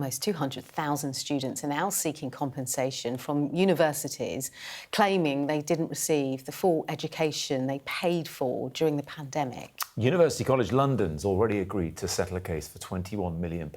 almost 200,000 students are now seeking compensation from universities, claiming they didn't receive the full education they paid for during the pandemic. University College London's already agreed to settle a case for £21 million.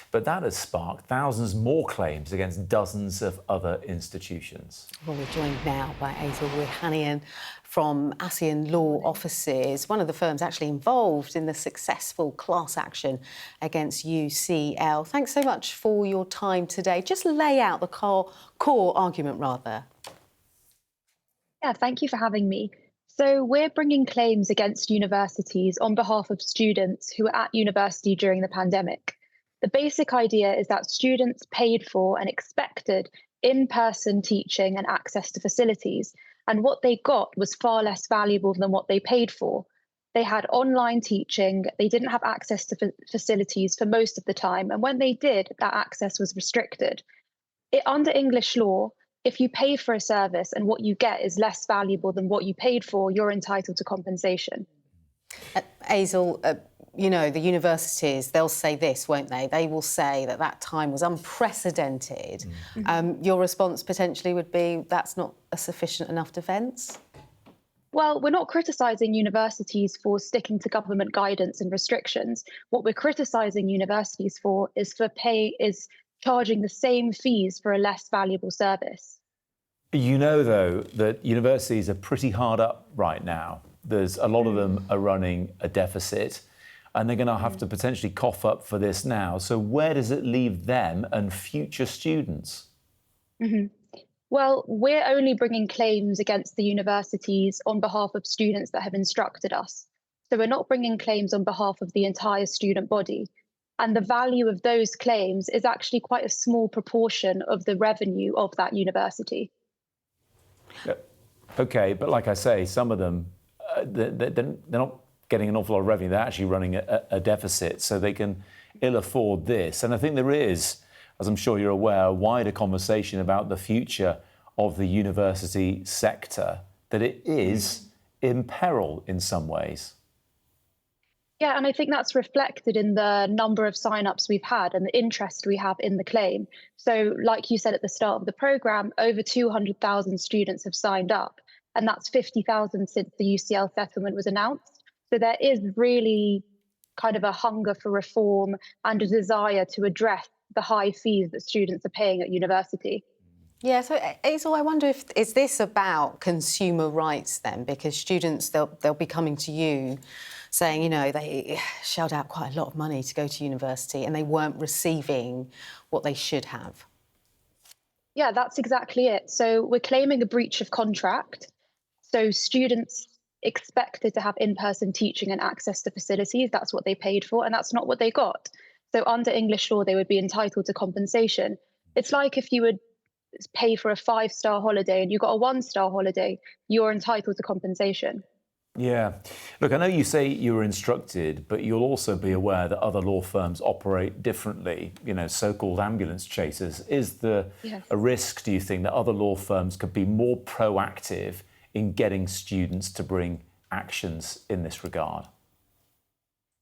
But that has sparked thousands more claims against dozens of other institutions. Well, we're joined now by Asal Reyhanian from Asserson Law Offices, one of the firms actually involved in the successful class action against UCL. Thanks so much for your time today. Just lay out the core argument, rather. Yeah, thank you for having me. So we're bringing claims against universities on behalf of students who were at university during the pandemic. The basic idea is that students paid for and expected in-person teaching and access to facilities, and what they got was far less valuable than what they paid for. They had online teaching, they didn't have access to facilities for most of the time, and when they did, that access was restricted. Under English law, if you pay for a service and what you get is less valuable than what you paid for, you're entitled to compensation. Asal, you know, the universities, they'll say this, won't they? They will say that that time was unprecedented. Your response potentially would be that's not a sufficient enough defence? Well, we're not criticising universities for sticking to government guidance and restrictions. What we're criticising universities for is charging the same fees for a less valuable service. You know, though, that universities are pretty hard up right now. There's a lot of them are running a deficit, and they're going to have to potentially cough up for this now. So where does it leave them and future students? Well, we're only bringing claims against the universities on behalf of students that have instructed us. So we're not bringing claims on behalf of the entire student body. And the value of those claims is actually quite a small proportion of the revenue of that university. OK, but like I say, some of them, they're not getting an awful lot of revenue. They're actually running a deficit, so they can ill afford this. And I think there is, as I'm sure you're aware, a wider conversation about the future of the university sector, that it is in peril in some ways. Yeah, and I think that's reflected in the number of sign-ups we've had and the interest we have in the claim. So like you said at the start of the programme, over 200,000 students have signed up, and that's 50,000 since the UCL settlement was announced. So there is really kind of a hunger for reform and a desire to address the high fees that students are paying at university. Yeah, so Asal, I wonder is this about consumer rights then? Because students, they'll be coming to you saying, you know, they shelled out quite a lot of money to go to university and they weren't receiving what they should have. Yeah, that's exactly it. So we're claiming a breach of contract. So students expected to have in-person teaching and access to facilities. That's what they paid for, and that's not what they got. So under English law, they would be entitled to compensation. It's like if you would pay for a 5-star holiday and you got a 1-star holiday, you're entitled to compensation. Yeah. Look, I know you say you were instructed, but you'll also be aware that other law firms operate differently, you know, so-called ambulance chasers. Is there a risk, do you think, that other law firms could be more proactive in getting students to bring actions in this regard?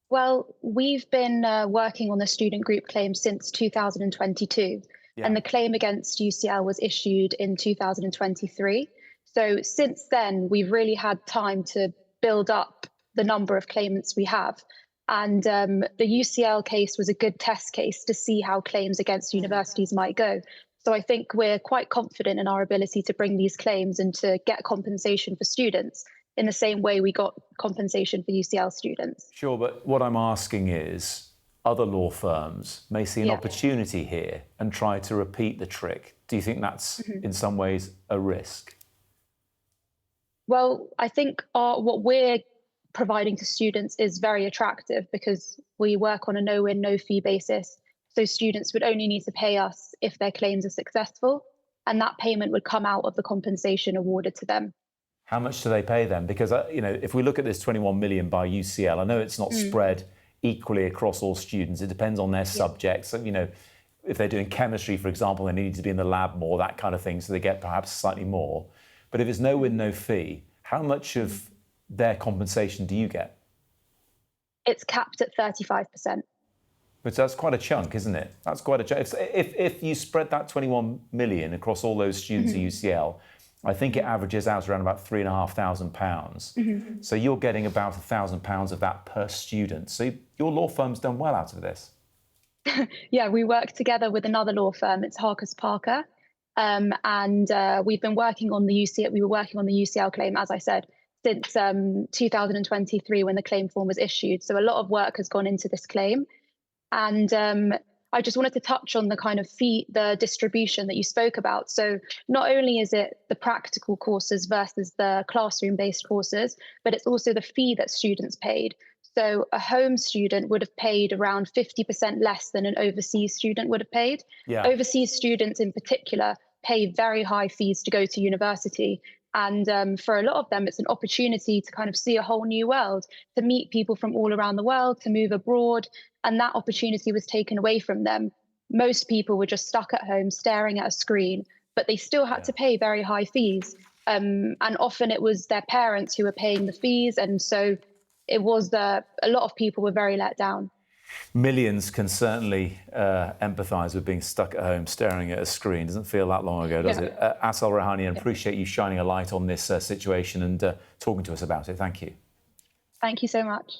Well, we've been working on the student group claim since 2022, and the claim against UCL was issued in 2023. So since then, we've really had time to build up the number of claimants we have. And the UCL case was a good test case to see how claims against universities might go. So I think we're quite confident in our ability to bring these claims and to get compensation for students in the same way we got compensation for UCL students. Sure, but what I'm asking is, other law firms may see an opportunity here and try to repeat the trick. Do you think that's in some ways a risk? Well, I think what we're providing to students is very attractive because we work on a no-win, no-fee basis. So students would only need to pay us if their claims are successful, and that payment would come out of the compensation awarded to them. How much do they pay them? Because, you know, if we look at this 21 million by UCL, I know it's not spread equally across all students. It depends on their subjects. So, you know, if they're doing chemistry, for example, they need to be in the lab more, that kind of thing, so they get perhaps slightly more. But if it's no win, no fee, how much of their compensation do you get? It's capped at 35%. But that's quite a chunk, isn't it? That's quite a chunk. If you spread that 21 million across all those students at UCL, I think it averages out around about £3,500. So you're getting about £1,000 of that per student. So your law firm's done well out of this. Yeah, we work together with another law firm. It's Harkers Parker, and we've been working on the UCL. We were working on the UCL claim, as I said, since 2023 when the claim form was issued. So a lot of work has gone into this claim, and I just wanted to touch on the kind of the distribution that you spoke about. So not only is it the practical courses versus the classroom-based courses, but it's also the fee that students paid. So a home student would have paid around 50% less than an overseas student would have paid. Yeah. Overseas students in particular pay very high fees to go to university. And for a lot of them, it's an opportunity to kind of see a whole new world, to meet people from all around the world, to move abroad. And that opportunity was taken away from them. Most people were just stuck at home staring at a screen, but they still had to pay very high fees. And often it was their parents who were paying the fees. And so it was a lot of people were very let down. Millions can certainly empathise with being stuck at home staring at a screen. Doesn't feel that long ago, does it? Asal Reyhanian, appreciate you shining a light on this situation and talking to us about it. Thank you. Thank you so much.